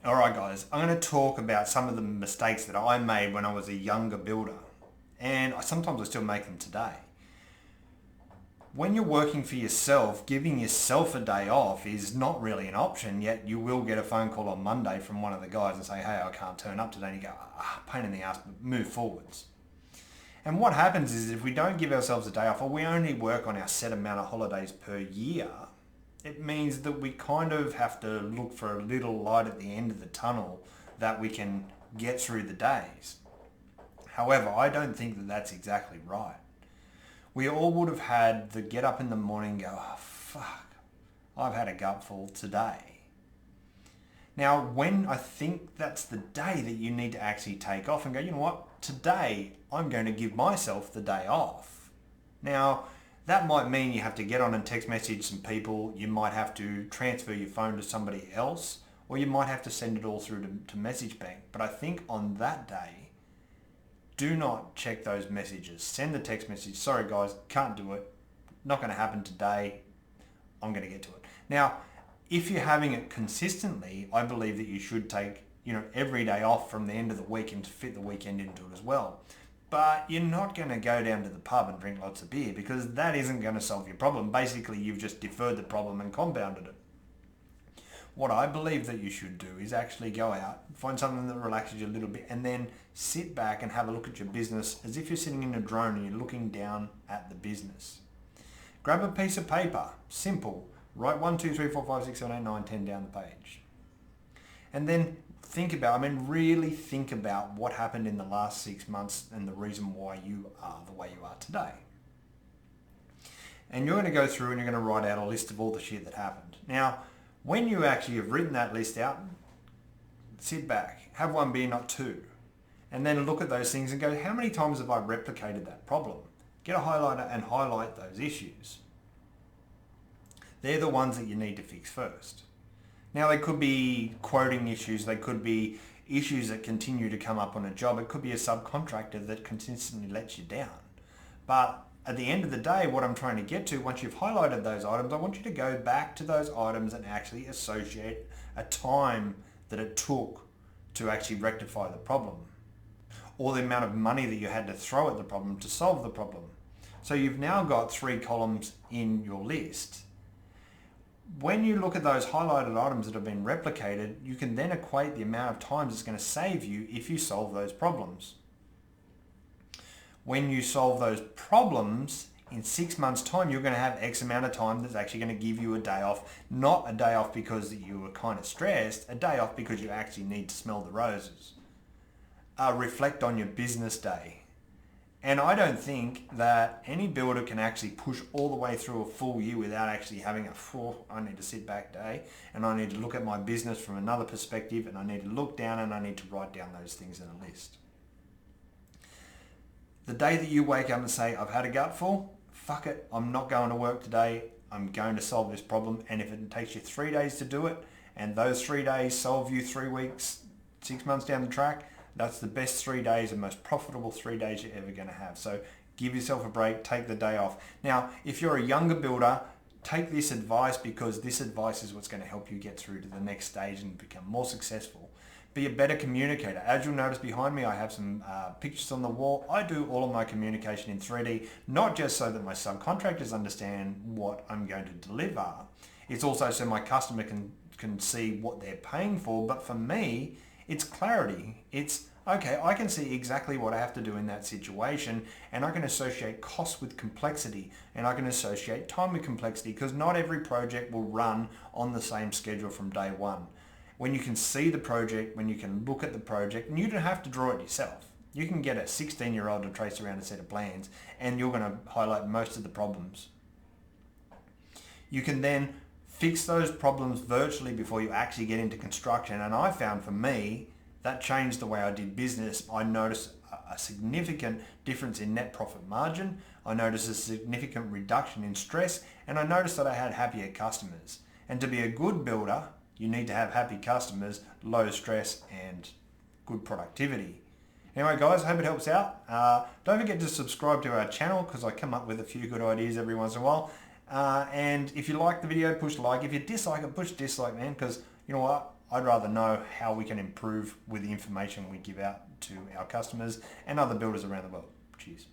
Alright guys, I'm going to talk about some of the mistakes that I made when I was a younger builder, and sometimes I still make them today. When you're working for yourself, giving yourself a day off is not really an option, yet you will get a phone call on Monday from one of the guys and say, hey, I can't turn up today, and you go, pain in the ass, but move forwards. And what happens is if we don't give ourselves a day off, or we only work on our set amount of holidays per year, it means that we kind of have to look for a little light at the end of the tunnel that we can get through the days. However, I don't think that that's exactly right. We all would have had the get up in the morning and go, oh fuck, I've had a gutful today. Now, when I think that's the day that you need to actually take off and go, you know what, today I'm going to give myself the day off. Now, that might mean you have to get on and text message some people, you might have to transfer your phone to somebody else, or you might have to send it all through to Message Bank. But I think on that day, do not check those messages. Send the text message, sorry guys, can't do it, not going to happen today, I'm going to get to it. Now, if you're having it consistently, I believe that you should take, every day off from the end of the week and to fit the weekend into it as well. But you're not going to go down to the pub and drink lots of beer because that isn't going to solve your problem. Basically, you've just deferred the problem and compounded it. What I believe that you should do is actually go out, find something that relaxes you a little bit, and then sit back and have a look at your business as if you're sitting in a drone and you're looking down at the business. Grab a piece of paper, simple, write 1, 2, 3, 4, 5, 6, 7, 8, 9, 10 down the page. And then really think about what happened in the last 6 months and the reason why you are the way you are today. And you're going to go through and you're going to write out a list of all the shit that happened. Now, when you actually have written that list out, sit back, have one beer, not two, and then look at those things and go, how many times have I replicated that problem? Get a highlighter and highlight those issues. They're the ones that you need to fix first. Now, they could be quoting issues, they could be issues that continue to come up on a job, it could be a subcontractor that consistently lets you down. But at the end of the day, what I'm trying to get to, once you've highlighted those items, I want you to go back to those items and actually associate a time that it took to actually rectify the problem, or the amount of money that you had to throw at the problem to solve the problem. So you've now got 3 columns in your list. When you look at those highlighted items that have been replicated, you can then equate the amount of times it's going to save you if you solve those problems. When you solve those problems, in 6 months' time, you're going to have X amount of time that's actually going to give you a day off. Not a day off because you were kind of stressed, a day off because you actually need to smell the roses. Reflect on your business day. And I don't think that any builder can actually push all the way through a full year without actually having I need to sit back day, and I need to look at my business from another perspective, and I need to look down and I need to write down those things in a list. The day that you wake up and say, I've had a gutful, fuck it, I'm not going to work today, I'm going to solve this problem. And if it takes you 3 days to do it, and those 3 days solve you 3 weeks, 6 months down the track, that's the best 3 days and most profitable 3 days you're ever going to have. So give yourself a break, take the day off. Now, if you're a younger builder, take this advice because this advice is what's going to help you get through to the next stage and become more successful. Be a better communicator. As you'll notice behind me, I have some pictures on the wall. I do all of my communication in 3D, not just so that my subcontractors understand what I'm going to deliver. It's also so my customer can see what they're paying for. But for me, it's clarity. It's, okay, I can see exactly what I have to do in that situation, and I can associate cost with complexity, and I can associate time with complexity, because not every project will run on the same schedule from day one. When you can see the project, when you can look at the project, and you don't have to draw it yourself. You can get a 16-year-old to trace around a set of plans, and you're going to highlight most of the problems. You can then fix those problems virtually before you actually get into construction. And I found for me, that changed the way I did business. I noticed a significant difference in net profit margin. I noticed a significant reduction in stress, and I noticed that I had happier customers. And to be a good builder, you need to have happy customers, low stress, and good productivity. Anyway guys, I hope it helps out. Don't forget to subscribe to our channel because I come up with a few good ideas every once in a while. And if you like the video, push like. If you dislike it, push dislike, man, because you know what? I'd rather know how we can improve with the information we give out to our customers and other builders around the world. Cheers.